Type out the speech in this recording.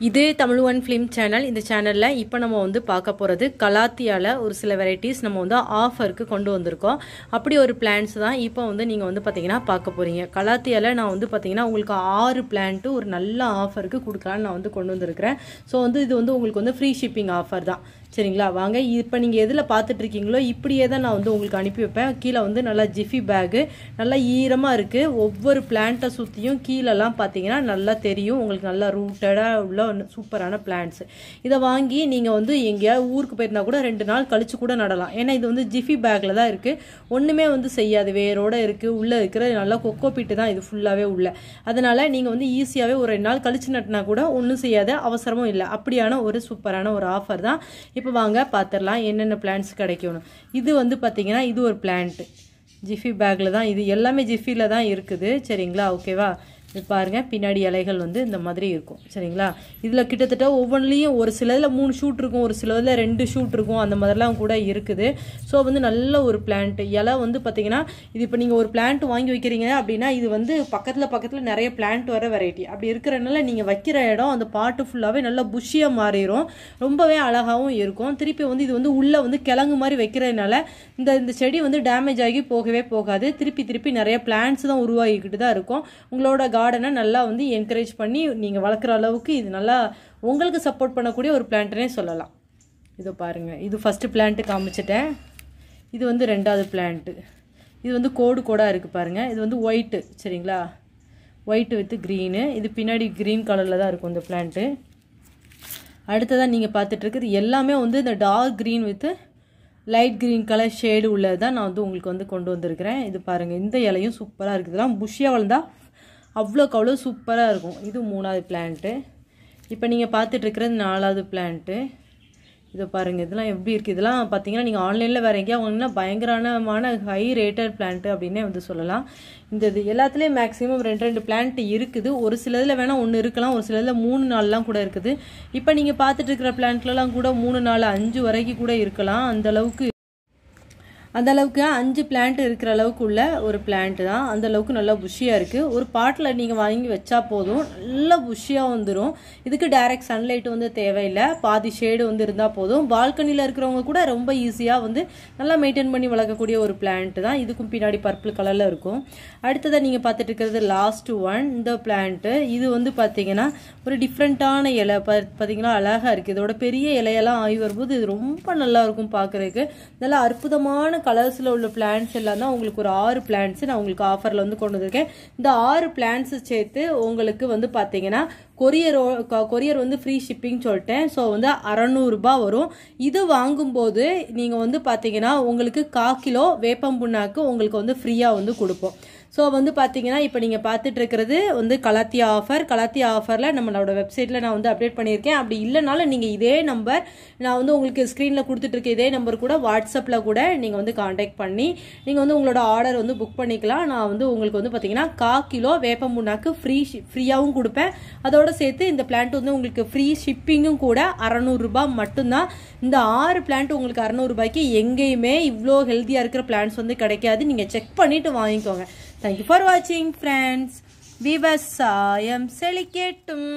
இதே Tamil one film channel. இந்த சேனலில் இப்போ நம்ம வந்து பார்க்க போகிறது கலாத்தியால் ஒரு சில வெரைட்டிஸ் நம்ம வந்து ஆஃபருக்கு கொண்டு வந்திருக்கோம். அப்படி ஒரு பிளான்ஸ் தான் இப்போ வந்து நீங்கள் வந்து பார்த்தீங்கன்னா பார்க்க போகிறீங்க. கலாத்தியால் நான் வந்து பார்த்தீங்கன்னா உங்களுக்கு 6 பிளான்ட்டு ஒரு நல்ல ஆஃபருக்கு கொடுக்கலான்னு நான் வந்து கொண்டு வந்திருக்கிறேன். ஸோ வந்து இது வந்து உங்களுக்கு வந்து ஃப்ரீ ஷிப்பிங் ஆஃபர் தான். சரிங்களா, வாங்க. இப்போ நீங்கள் எதில் பார்த்துட்ருக்கீங்களோ இப்படியே தான் நான் வந்து உங்களுக்கு அனுப்பி வைப்பேன். கீழே வந்து நல்லா ஜிஃபி பேகு நல்லா ஈரமாக இருக்குது. ஒவ்வொரு பிளான்ட்டை சுற்றியும் கீழெல்லாம் பார்த்தீங்கன்னா நல்லா தெரியும் உங்களுக்கு, நல்லா ரூட்டடாக உள்ள சூப்பரான பிளான்ட்ஸ். இதை வாங்கி நீங்கள் வந்து எங்கேயாவது ஊருக்கு போயிருந்தா கூட 2 நாள் கழிச்சு கூட நடலாம். ஏன்னா இது வந்து ஜிஃபி பேக்கில் தான் இருக்குது. ஒன்றுமே வந்து செய்யாது, வேரோட இருக்குது. உள்ளே இருக்கிற நல்லா கொக்கோ பீட்டு தான் இது ஃபுல்லாகவே உள்ள. அதனால் நீங்கள் வந்து ஈஸியாகவே ஒரு 2 நாள் கழிச்சு நட்டினா கூட ஒன்றும் செய்யாத, அவசரமும் இல்லை. அப்படியான ஒரு சூப்பரான ஒரு ஆஃபர் தான். இப்போ வாங்க பார்த்துடலாம் என்னென்ன பிளான்ட்ஸ் கிடைக்கும்னு. இது வந்து பார்த்தீங்கன்னா இது ஒரு பிளான்ட்டு ஜிஃபி பேக்கில் தான், இது எல்லாமே ஜிஃபியில் தான் இருக்குது. சரிங்களா, ஓகேவா. இது பாருங்கள், பின்னாடி இலைகள் வந்து இந்த மாதிரி இருக்கும். சரிங்களா, இதில் கிட்டத்தட்ட ஒவ்வொன்றிலையும் ஒரு சிலதில் 3 ஷூட் இருக்கும், ஒரு சிலதில் 2 ஷூட் இருக்கும், அந்த மாதிரிலாம் கூட இருக்குது. ஸோ வந்து நல்ல ஒரு பிளான்ட். இலை வந்து பார்த்தீங்கன்னா இது இப்போ நீங்கள் ஒரு பிளான்ட் வாங்கி வைக்கிறீங்க அப்படின்னா இது வந்து பக்கத்தில் நிறைய பிளான்ட் வர வெரைட்டி. அப்படி இருக்கிறனால நீங்கள் வைக்கிற இடம் அந்த பாட்டு ஃபுல்லாகவே நல்லா புஷ்ஷியாக மாறிடும், ரொம்பவே அழகாகவும் இருக்கும். திருப்பி வந்து இது வந்து உள்ளே வந்து கிழங்கு மாதிரி வைக்கிறதுனால இந்த செடி வந்து டேமேஜ் ஆகி போகவே போகாது. திருப்பி நிறைய பிளான்ட்ஸ் தான் உருவாகிக்கிட்டு தான் இருக்கும். உங்களோட கார்டனை நல்லா வந்து என்கரேஜ் பண்ணி நீங்கள் வளர்க்குற அளவுக்கு இது நல்லா உங்களுக்கு சப்போர்ட் பண்ணக்கூடிய ஒரு பிளான்ட்னே சொல்லலாம். இதோ பாருங்கள், இது ஃபஸ்ட்டு பிளான்ட்டு காமிச்சிட்டேன். இது வந்து 2வது பிளான்ட்டு. இது வந்து கோடாக இருக்குது பாருங்கள். இது வந்து ஒயிட்டு. சரிங்களா, ஒயிட்டு வித் க்ரீனு. இது பின்னாடி க்ரீன் கலரில் தான் இருக்கும் இந்த பிளான்ட்டு. அடுத்ததான் நீங்கள் பார்த்துட்ருக்குது எல்லாமே வந்து இந்த dark green with light green colour shade உள்ளது தான் நான் வந்து உங்களுக்கு வந்து கொண்டு வந்திருக்கிறேன். இது பாருங்கள், இந்த இலையும் சூப்பராக இருக்குது. இதெல்லாம் புஷ்ஷியாக வளர்ந்தா அவ்வளோக்கு அவ்வளோ சூப்பராக இருக்கும். இது 3வது பிளான்ட்டு. இப்போ நீங்கள் பார்த்துட்ருக்கிறது 4வது பிளான்ட்டு. இதை பாருங்கள், இதெல்லாம் எப்படி இருக்குது. இதெல்லாம் பார்த்தீங்கன்னா நீங்கள் ஆன்லைனில் வேறு எங்கேயா வாங்கினா பயங்கரமான ஹை ரேட்டட் பிளான்ட்டு அப்படின்னே வந்து சொல்லலாம். இது எல்லாத்துலேயும் மேக்ஸிமம் 2 பிளான்ட் இருக்குது. ஒரு சிலதில் வேணால் 1 இருக்கலாம், ஒரு சிலதில் 3 4 கூட இருக்குது. இப்போ நீங்கள் பார்த்துட்டு இருக்கிற பிளான்ட்லலாம் கூட 3 4 5 வரைக்கும் கூட இருக்கலாம். அந்தளவுக்கு 5 பிளான்ட் இருக்கிற அளவுக்கு உள்ள ஒரு பிளான்ட் தான். அந்த அளவுக்கு நல்லா புஷ்ஷியாக இருக்குது. ஒரு பாட்டில் நீங்கள் வாங்கி வச்சா போதும், நல்லா புஷ்ஷியாக வந்துடும். இதுக்கு டைரக்ட் சன்லைட் வந்து தேவையில்லை, பாதி ஷேடு வந்து இருந்தால் போதும். பால்கனியில் இருக்கிறவங்க கூட ரொம்ப ஈஸியாக வந்து நல்லா மெயின்டைன் பண்ணி வளர்க்கக்கூடிய ஒரு பிளான்ட் தான். இதுக்கும் பின்னாடி பர்பிள் கலரில் இருக்கும். அடுத்ததாக நீங்கள் பார்த்துட்டு இருக்கிறது லாஸ்ட் ஒன், இந்த பிளான்ட்டு. இது வந்து பார்த்தீங்கன்னா ஒரு டிஃப்ரெண்ட்டான இலை பார்த்தீங்கன்னா அழகாக இருக்குது. இதோட பெரிய இலையெல்லாம் ஆகி வரும்போது இது ரொம்ப நல்லா இருக்கும் பார்க்குறதுக்கு. நல்லா அற்புதமான கலர்ஸில் உள்ள பிளான்ட்ஸ் எல்லாம் தான் உங்களுக்கு ஒரு 6 பிளான்ட்ஸ் நான் உங்களுக்கு ஆஃபரில் வந்து கொண்டு வந்திருக்கேன். இந்த 6 பிளான்ட்ஸ் சேர்த்து உங்களுக்கு வந்து பார்த்தீங்கன்னா கொரியர் வந்து ஃப்ரீ ஷிப்பிங் சொல்லிட்டேன். ஸோ வந்து 600 ரூபாய் வரும். இது வாங்கும்போது நீங்கள் வந்து பார்த்தீங்கன்னா உங்களுக்கு 1/4 கிலோ வேப்பம் புண்ணாக்கு உங்களுக்கு வந்து ஃப்ரீயாக வந்து கொடுப்போம். ஸோ வந்து பார்த்தீங்கன்னா இப்போ நீங்கள் பார்த்துட்டு இருக்கிறது வந்து கலாத்தியா ஆஃபரில் நம்மளோட வெப்சைட்டில் நான் வந்து அப்டேட் பண்ணியிருக்கேன். அப்படி இல்லைனாலும் நீங்கள் இதே நம்பர் நான் வந்து உங்களுக்கு ஸ்க்ரீனில் கொடுத்துட்ருக்க இதே நம்பர் கூட வாட்ஸ்அப்பில் கூட நீங்கள் வந்து காண்டாக்ட் பண்ணி நீங்கள் வந்து உங்களோட ஆர்டர் வந்து புக் பண்ணிக்கலாம். நான் வந்து உங்களுக்கு வந்து பார்த்தீங்கன்னா 1/4 கிலோ வேப்பம் புண்ணாக்கு ஃப்ரீயாகவும் கொடுப்பேன். அதோட சேர்த்து இந்த பிளான்ட் வந்து உங்களுக்கு ஃப்ரீ ஷிப்பிங்கும் கூட 600 ரூபாய் மட்டும்தான். இந்த 6 பிளான்ட் உங்களுக்கு 600 ரூபாய்க்கு எங்கேயுமே இவ்வளோ ஹெல்த்தியாக இருக்கிற பிளான்ட்ஸ் வந்து கிடைக்காது. நீங்கள் செக் பண்ணிவிட்டு வாங்கிக்கோங்க. Thank you for watching, friends. விவசாயம் செழிக்கட்டும்.